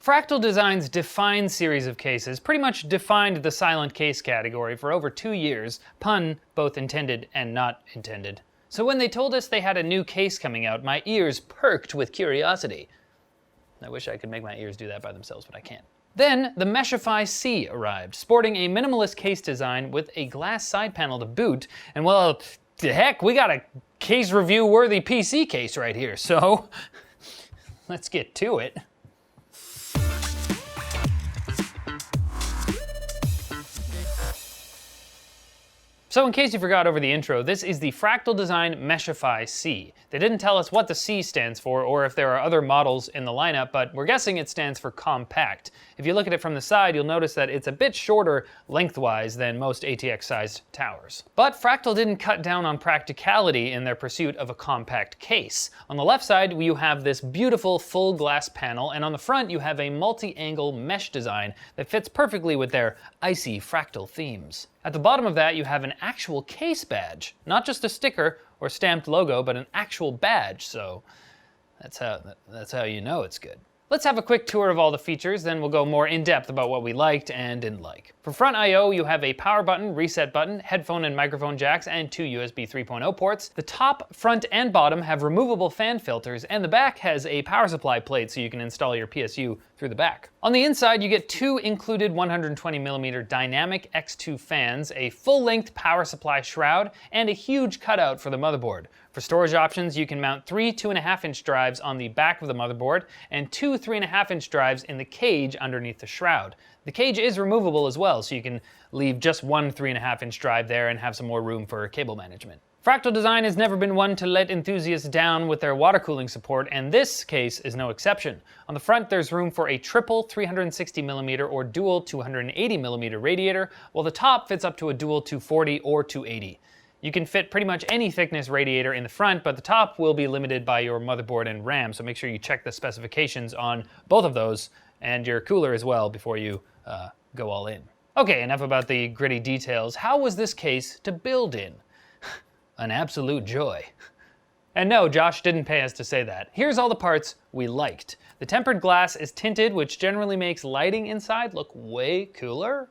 Fractal Design's Define series of cases pretty much defined the silent case category for over 2 years, pun both intended and not intended. So when they told us they had a new case coming out, my ears perked with curiosity. I wish I could make my ears do that by themselves, but I can't. Then, the Meshify C arrived, sporting a minimalist case design with a glass side panel to boot, and well, the heck, we got a case review worthy PC case right here, so let's get to it. So in case you forgot over the intro, this is the Fractal Design Meshify C. They didn't tell us what the C stands for or if there are other models in the lineup, but we're guessing it stands for compact. If you look at it from the side, you'll notice that it's a bit shorter lengthwise than most ATX-sized towers. But Fractal didn't cut down on practicality in their pursuit of a compact case. On the left side, you have this beautiful full glass panel, and on the front you have a multi-angle mesh design that fits perfectly with their icy Fractal themes. At the bottom of that, you have an actual case badge. Not just a sticker or stamped logo, but an actual badge, so that's how you know it's good. Let's have a quick tour of all the features, then we'll go more in depth about what we liked and didn't like. For front I/O, you have a power button, reset button, headphone and microphone jacks, and 2 USB 3.0 ports. The top, front, and bottom have removable fan filters, and the back has a power supply plate so you can install your PSU through the back. On the inside, you get 2 included 120mm dynamic X2 fans, a full-length power supply shroud, and a huge cutout for the motherboard. For storage options, you can mount 3 2.5-inch drives on the back of the motherboard and 2 3.5-inch drives in the cage underneath the shroud. The cage is removable as well, so you can leave just one 3.5-inch drive there and have some more room for cable management. Fractal Design has never been one to let enthusiasts down with their water cooling support, and this case is no exception. On the front, there's room for a triple 360mm or dual 280mm radiator, while the top fits up to a dual 240 or 280. You can fit pretty much any thickness radiator in the front, but the top will be limited by your motherboard and RAM, so make sure you check the specifications on both of those and your cooler as well before you go all in. Okay, enough about the gritty details. How was this case to build in? An absolute joy. And no, Josh didn't pay us to say that. Here's all the parts we liked. The tempered glass is tinted, which generally makes lighting inside look way cooler.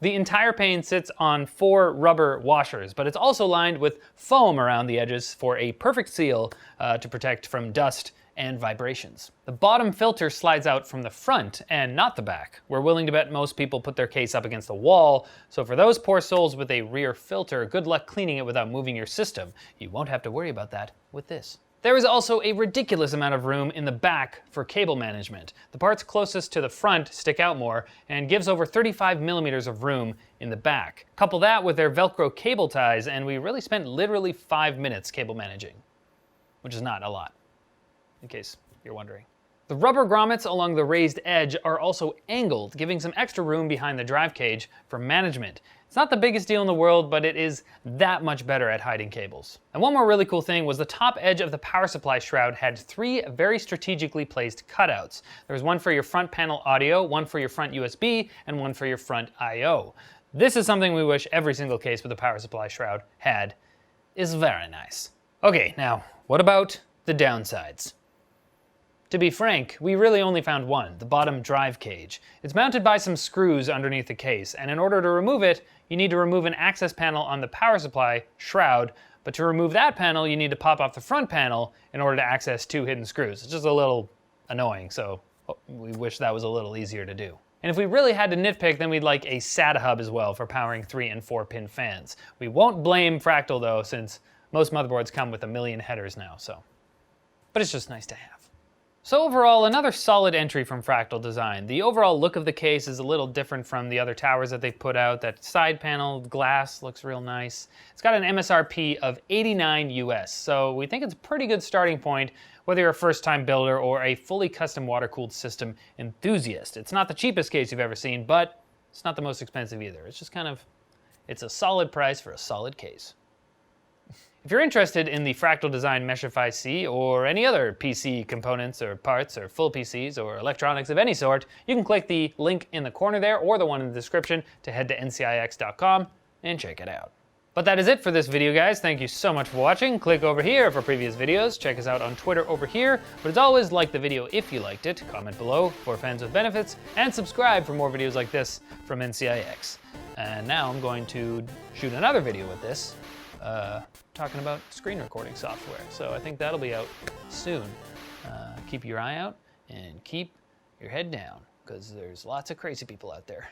The entire pane sits on 4 rubber washers, but it's also lined with foam around the edges for a perfect seal to protect from dust and vibrations. The bottom filter slides out from the front and not the back. We're willing to bet most people put their case up against the wall, so for those poor souls with a rear filter, good luck cleaning it without moving your system. You won't have to worry about that with this. There is also a ridiculous amount of room in the back for cable management. The parts closest to the front stick out more and gives over 35mm of room in the back. Couple that with their Velcro cable ties and we really spent literally 5 minutes cable managing, which is not a lot, in case you're wondering. The rubber grommets along the raised edge are also angled, giving some extra room behind the drive cage for management. It's not the biggest deal in the world, but it is that much better at hiding cables. And one more really cool thing was the top edge of the power supply shroud had 3 very strategically placed cutouts. There was one for your front panel audio, one for your front USB, and one for your front I/O. This is something we wish every single case with a power supply shroud had. Is very nice. Okay, now, what about the downsides? To be frank, we really only found one, the bottom drive cage. It's mounted by some screws underneath the case, and in order to remove it, you need to remove an access panel on the power supply shroud, but to remove that panel, you need to pop off the front panel in order to access 2 hidden screws. It's just a little annoying, so we wish that was a little easier to do. And if we really had to nitpick, then we'd like a SATA hub as well for powering 3 and 4 pin fans. We won't blame Fractal though, since most motherboards come with a million headers now, so. But it's just nice to have. So overall, another solid entry from Fractal Design. The overall look of the case is a little different from the other towers that they've put out. That side panel glass looks real nice. It's got an MSRP of $89 US, so we think it's a pretty good starting point whether you're a first-time builder or a fully custom water-cooled system enthusiast. It's not the cheapest case you've ever seen, but it's not the most expensive either. It's just kind of, it's a solid price for a solid case. If you're interested in the Fractal Design Meshify C or any other PC components or parts or full PCs or electronics of any sort, you can click the link in the corner there or the one in the description to head to ncix.com and check it out. But that is it for this video, guys. Thank you so much for watching. Click over here for previous videos. Check us out on Twitter over here. But as always, like the video if you liked it. Comment below for fans with benefits. And subscribe for more videos like this from NCIX. And now I'm going to shoot another video with this, talking about screen recording software. So I think that'll be out soon. Keep your eye out and keep your head down, because there's lots of crazy people out there.